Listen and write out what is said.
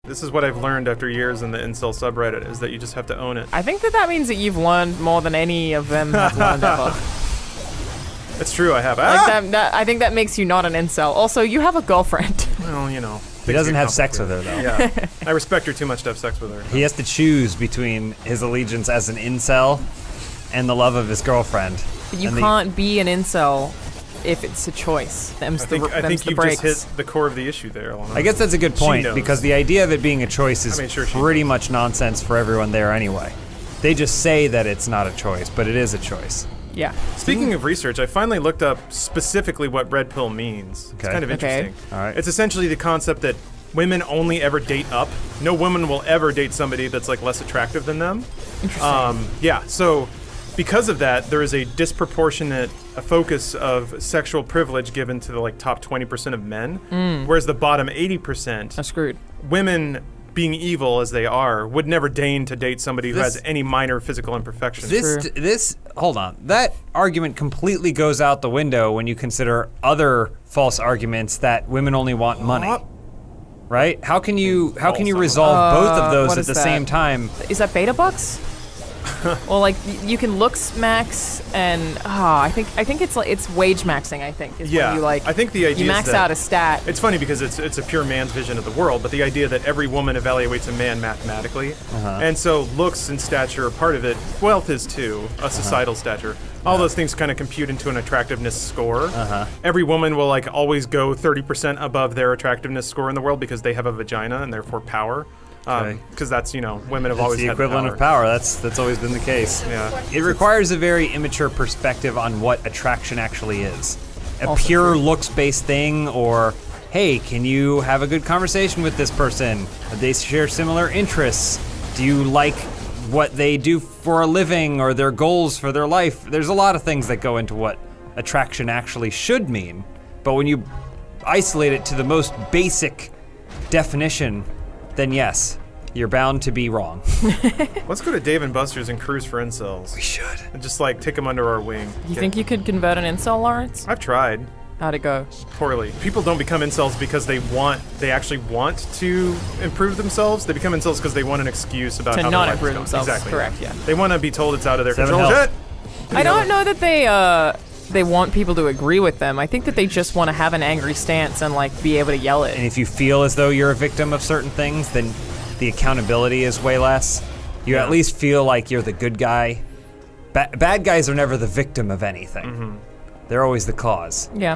This is what I've learned after years in the incel subreddit, is that you just have to own it. I think that means that you've learned more than any of them have learned ever. It's true, I have. Like I think that makes you not an incel. Also, you have a girlfriend. Well, you know. He doesn't have sex with her, though. Yeah. I respect her too much to have sex with her. He has to choose between his allegiance as an incel and the love of his girlfriend. But you can't be an incel if it's a choice. I think you've just hit the core of the issue there, Alana. I guess that's a good point, because the idea of it being a choice is pretty much nonsense for everyone there anyway. They just say that it's not a choice, but it is a choice. Yeah. Speaking of research, I finally looked up specifically what red pill means. It's kind of interesting. All right. It's essentially the concept that women only ever date up. No woman will ever date somebody that's like less attractive than them. Interesting. Yeah, so because of that, there is a disproportionate focus of sexual privilege given to the like top 20% of men, whereas the bottom 80% are screwed. Women, being evil as they are, would never deign to date somebody who has any minor physical imperfections. Hold on. That argument completely goes out the window when you consider other false arguments that women only want money. Right? How can you resolve both of those at the same time? Is that beta bucks? Well, like you can looks max, and I think it's wage maxing. I think is when you like. I think the idea you max is that out a stat. It's funny because it's a pure man's vision of the world, but the idea that every woman evaluates a man mathematically, and so looks and stature are part of it. Wealth is too, a societal stature. All those things kind of compute into an attractiveness score. Every woman will like always go 30% above their attractiveness score in the world because they have a vagina and therefore power. Because that's, you know, women have always had the equivalent of power. That's always been the case. Yeah. It requires a very immature perspective on what attraction actually is. A pure looks-based thing, or hey, can you have a good conversation with this person? They share similar interests. Do you like what they do for a living or their goals for their life? There's a lot of things that go into what attraction actually should mean. But when you isolate it to the most basic definition, then yes, you're bound to be wrong. Let's go to Dave & Buster's and cruise for incels. We should. And just like take them under our wing. You think you could convert an incel, Lawrence? I've tried. How'd it go? Poorly. People don't become incels because they actually want to improve themselves. They become incels because they want an excuse about how to their not life improve is going. themselves. Exactly. Correct. Yeah. They want to be told it's out of their Seven control. health. I don't know that they want people to agree with them. I think that they just want to have an angry stance and like be able to yell it. And if you feel as though you're a victim of certain things, then the accountability is way less. You at least feel like you're the good guy. Bad guys are never the victim of anything. They're always the cause. Yeah.